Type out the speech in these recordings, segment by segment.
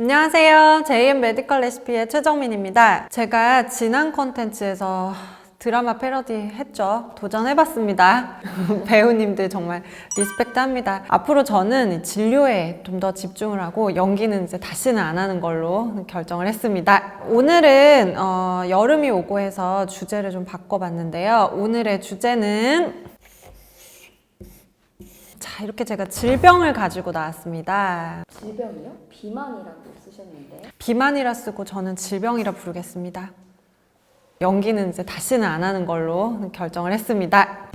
안녕하세요. JM 메디컬 레시피의 최정민입니다. 제가 지난 컨텐츠에서 드라마 패러디 했죠. 도전해봤습니다. 배우님들 정말 리스펙트 합니다. 앞으로 저는 진료에 좀 더 집중을 하고 연기는 이제 다시는 안 하는 걸로 결정을 했습니다. 오늘은 여름이 오고 해서 주제를 좀 바꿔봤는데요. 오늘의 주제는 자, 이렇게 제가 질병을 가지고 나왔습니다. 질병이요? 비만이라고 쓰셨는데. 비만이라 쓰고 저는 질병이라 부르겠습니다. 연기는 이제 다시는 안 하는 걸로 결정을 했습니다.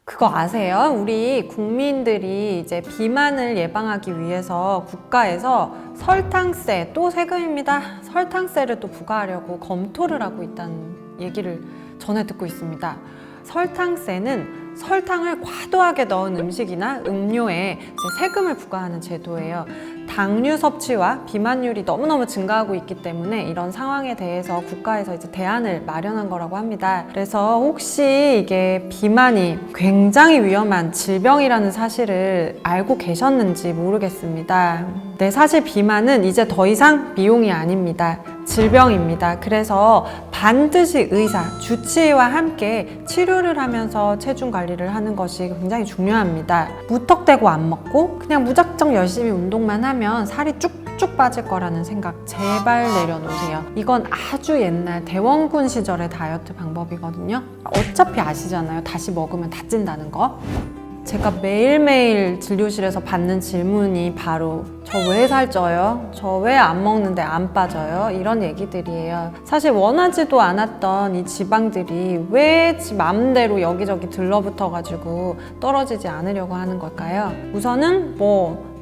그거 아세요? 우리 국민들이 이제 비만을 예방하기 위해서 국가에서 설탕세, 또 세금입니다. 설탕세를 또 부과하려고 검토를 하고 있다는 얘기를 전해 듣고 있습니다. 설탕세는 설탕을 과도하게 넣은 음식이나 음료에 이제 세금을 부과하는 제도예요. 당류 섭취와 비만율이 너무너무 증가하고 있기 때문에 이런 상황에 대해서 국가에서 이제 대안을 마련한 거라고 합니다. 그래서 혹시 이게 비만이 굉장히 위험한 질병이라는 사실을 알고 계셨는지 모르겠습니다. 네, 사실 비만은 이제 더 이상 미용이 아닙니다. 질병입니다. 그래서 반드시 의사, 주치의와 함께 치료를 하면서 체중 관리를 하는 것이 굉장히 중요합니다. 무턱대고 안 먹고 그냥 무작정 열심히 운동만 하면 살이 쭉쭉 빠질 거라는 생각 제발 내려놓으세요. 이건 아주 옛날 대원군 시절의 다이어트 방법이거든요. 어차피 아시잖아요. 다시 먹으면 다 찐다는 거. 제가 매일매일 진료실에서 받는 질문이 바로 저 왜 살쪄요? 저 왜 안 먹는데 안 빠져요? 이런 얘기들이에요. 사실 원하지도 않았던 이 지방들이 왜 지 맘대로 여기저기 들러붙어가지고 떨어지지 않으려고 하는 걸까요? 우선은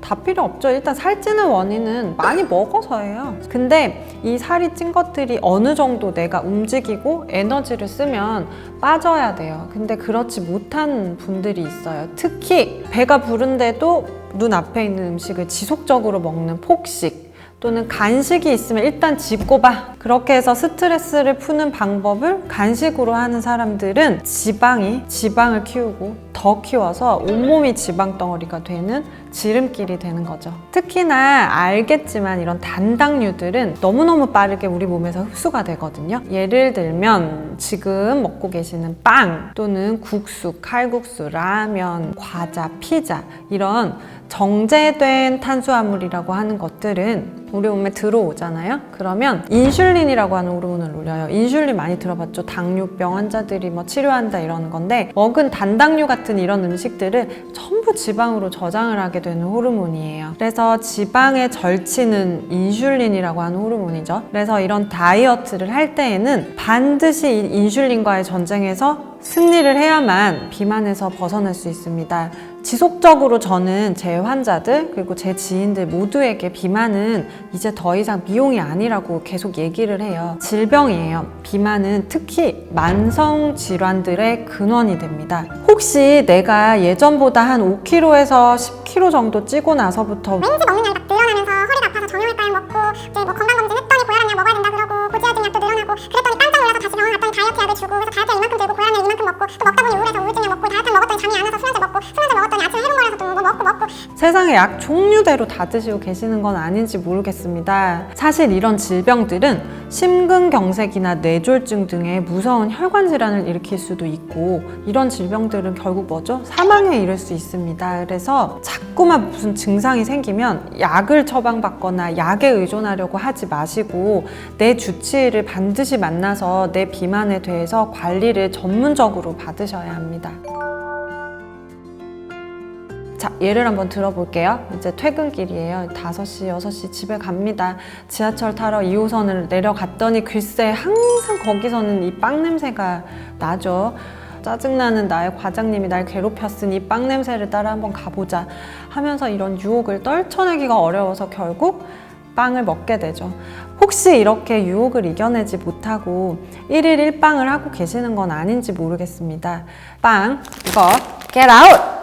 다 필요 없죠. 일단 살찌는 원인은 많이 먹어서예요. 근데 이 살이 찐 것들이 어느 정도 내가 움직이고 에너지를 쓰면 빠져야 돼요. 근데 그렇지 못한 분들이 있어요. 특히 배가 부른데도 눈앞에 있는 음식을 지속적으로 먹는 폭식 또는 간식이 있으면 일단 집고봐. 그렇게 해서 스트레스를 푸는 방법을 간식으로 하는 사람들은 지방을 키우고 더 키워서 온몸이 지방 덩어리가 되는 지름길이 되는 거죠. 특히나 알겠지만 이런 단당류들은 너무너무 빠르게 우리 몸에서 흡수가 되거든요. 예를 들면 지금 먹고 계시는 빵 또는 국수, 칼국수, 라면, 과자, 피자 이런 정제된 탄수화물이라고 하는 것들은 우리 몸에 들어오잖아요. 그러면 인슐린이라고 하는 호르몬을 올려요. 인슐린 많이 들어봤죠? 당뇨병 환자들이 치료한다 이러는 건데 먹은 단당류 같은 이런 음식들을 전부 지방으로 저장을 하게 되는 호르몬이에요. 그래서 지방에 절치는 인슐린이라고 하는 호르몬이죠. 그래서 이런 다이어트를 할 때에는 반드시 이 인슐린과의 전쟁에서 승리를 해야만 비만에서 벗어날 수 있습니다. 지속적으로 저는 제 환자들 그리고 제 지인들 모두에게 비만은 이제 더 이상 미용이 아니라고 계속 얘기를 해요. 질병이에요. 비만은 특히 만성 질환들의 근원이 됩니다. 혹시 내가 예전보다 한 5kg에서 10kg 정도 찌고 나서부터 왠지 먹는 양이 막 늘어나면서 허리가 아파서 정형외과를 먹고 이제 건강검진 했더니 고혈압약 먹어야 된다 그러고 고지혈증 약도 늘어나고 그랬더니 깜짝 놀라서 다시 병원 갔더니 다이어트 약을 주고 그래서 다이어트 약 이만큼 들고 고혈압약 이만큼 먹고 또 먹다 보니 우울해서 우울증 약 먹고 다이어트 먹었더니 잠이 안 와서 수면제 먹고 수면제 먹었더니 아침에 해롱거려서 또 먹고 세상에 약 종류대로 다 드시고 계시는 건 아닌지 모르겠습니다. 사실 이런 질병들은 심근경색이나 뇌졸중 등의 무서운 혈관 질환을 일으킬 수도 있고 이런 질병들은 결국 뭐죠? 사망에 이를 수 있습니다. 그래서 자꾸만 무슨 증상이 생기면 약을 처방받거나 약에 의존하려고 하지 마시고 내 주치의를 반드시 만나서 내 비만에 대해서 관리를 전문적으로 받으셔야 합니다. 자, 예를 한번 들어볼게요. 이제 퇴근길이에요. 5시, 6시 집에 갑니다. 지하철 타러 2호선을 내려갔더니 글쎄 항상 거기서는 이 빵 냄새가 나죠. 짜증나는 나의 과장님이 날 괴롭혔으니 빵 냄새를 따라 한번 가보자 하면서 이런 유혹을 떨쳐내기가 어려워서 결국 빵을 먹게 되죠. 혹시 이렇게 유혹을 이겨내지 못하고 1일 1빵을 하고 계시는 건 아닌지 모르겠습니다. 빵, 이거 get out!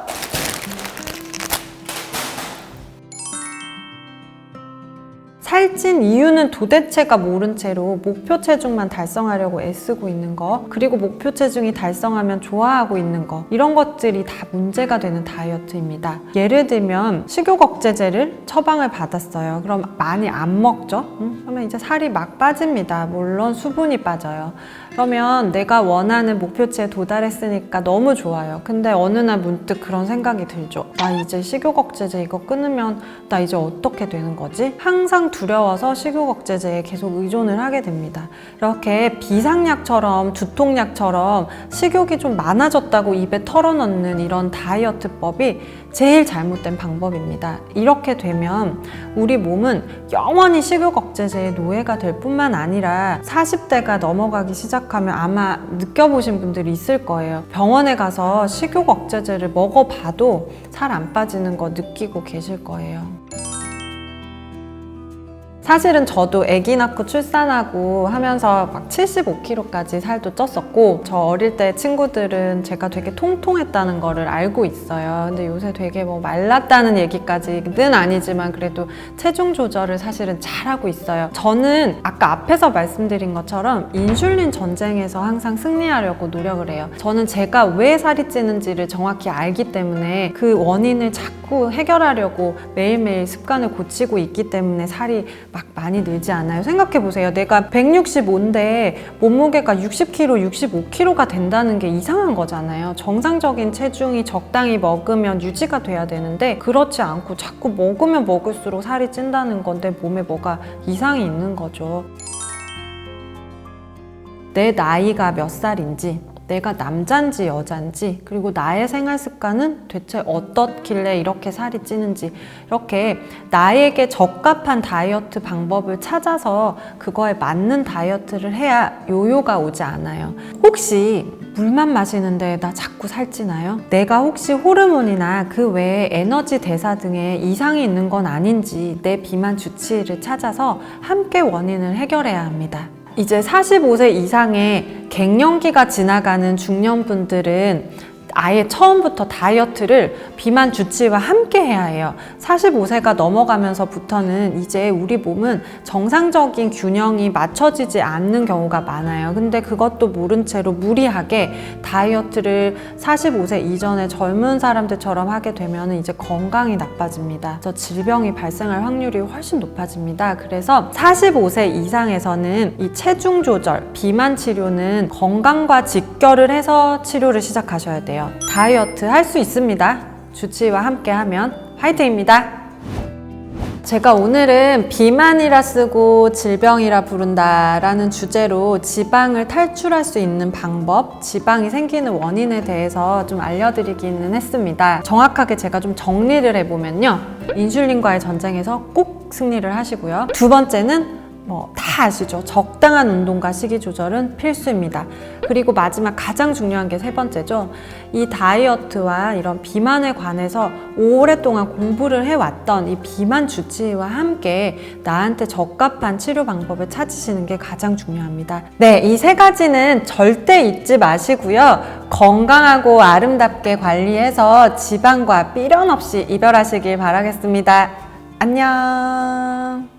살찐 이유는 도대체가 모른 채로 목표 체중만 달성하려고 애쓰고 있는 거, 그리고 목표 체중이 달성하면 좋아하고 있는 거, 이런 것들이 다 문제가 되는 다이어트입니다. 예를 들면 식욕 억제제를 처방을 받았어요. 그럼 많이 안 먹죠? 그러면 이제 살이 막 빠집니다. 물론 수분이 빠져요. 그러면 내가 원하는 목표치에 도달했으니까 너무 좋아요. 근데 어느 날 문득 그런 생각이 들죠. 나 이제 식욕 억제제 이거 끊으면 나 이제 어떻게 되는 거지? 항상 두려워서 식욕 억제제에 계속 의존을 하게 됩니다. 이렇게 비상약처럼 두통약처럼 식욕이 좀 많아졌다고 입에 털어넣는 이런 다이어트법이 제일 잘못된 방법입니다. 이렇게 되면 우리 몸은 영원히 식욕 억제제의 노예가 될 뿐만 아니라 40대가 넘어가기 시작하면 아마 느껴보신 분들이 있을 거예요. 병원에 가서 식욕 억제제를 먹어봐도 살 안 빠지는 거 느끼고 계실 거예요. 사실은 저도 아기 낳고 출산하고 하면서 막 75kg까지 살도 쪘었고, 저 어릴 때 친구들은 제가 되게 통통했다는 거를 알고 있어요. 근데 요새 되게 뭐 말랐다는 얘기까지는 아니지만 그래도 체중 조절을 사실은 잘하고 있어요. 저는 아까 앞에서 말씀드린 것처럼 인슐린 전쟁에서 항상 승리하려고 노력을 해요. 저는 제가 왜 살이 찌는지를 정확히 알기 때문에 그 원인을 자꾸 해결하려고 매일매일 습관을 고치고 있기 때문에 살이 막 많이 늘지 않아요. 생각해보세요. 내가 165인데 몸무게가 60kg, 65kg가 된다는 게 이상한 거잖아요. 정상적인 체중이 적당히 먹으면 유지가 돼야 되는데 그렇지 않고 자꾸 먹으면 먹을수록 살이 찐다는 건데 몸에 뭐가 이상이 있는 거죠. 내 나이가 몇 살인지, 내가 남잔지 여잔지, 그리고 나의 생활 습관은 대체 어떻길래 이렇게 살이 찌는지, 이렇게 나에게 적합한 다이어트 방법을 찾아서 그거에 맞는 다이어트를 해야 요요가 오지 않아요. 혹시 물만 마시는데 나 자꾸 살찌나요? 내가 혹시 호르몬이나 그 외에 에너지 대사 등에 이상이 있는 건 아닌지 내 비만 주치의를 찾아서 함께 원인을 해결해야 합니다. 이제 45세 이상의 갱년기가 지나가는 중년분들은 아예 처음부터 다이어트를 비만 주치의와 함께 해야 해요. 45세가 넘어가면서부터는 이제 우리 몸은 정상적인 균형이 맞춰지지 않는 경우가 많아요. 근데 그것도 모른 채로 무리하게 다이어트를 45세 이전에 젊은 사람들처럼 하게 되면 이제 건강이 나빠집니다. 그래서 질병이 발생할 확률이 훨씬 높아집니다. 그래서 45세 이상에서는 이 체중 조절, 비만 치료는 건강과 직결을 해서 치료를 시작하셔야 돼요. 다이어트 할 수 있습니다. 주치의와 함께 하면 화이팅입니다. 제가 오늘은 비만이라 쓰고 질병이라 부른다 라는 주제로 지방을 탈출할 수 있는 방법, 지방이 생기는 원인에 대해서 좀 알려드리기는 했습니다. 정확하게 제가 좀 정리를 해보면요, 인슐린과의 전쟁에서 꼭 승리를 하시고요. 두 번째는 다 아시죠? 적당한 운동과 식이 조절은 필수입니다. 그리고 마지막 가장 중요한 게 세 번째죠. 이 다이어트와 이런 비만에 관해서 오랫동안 공부를 해왔던 이 비만 주치의와 함께 나한테 적합한 치료 방법을 찾으시는 게 가장 중요합니다. 네, 이 세 가지는 절대 잊지 마시고요. 건강하고 아름답게 관리해서 지방과 삐련 없이 이별하시길 바라겠습니다. 안녕.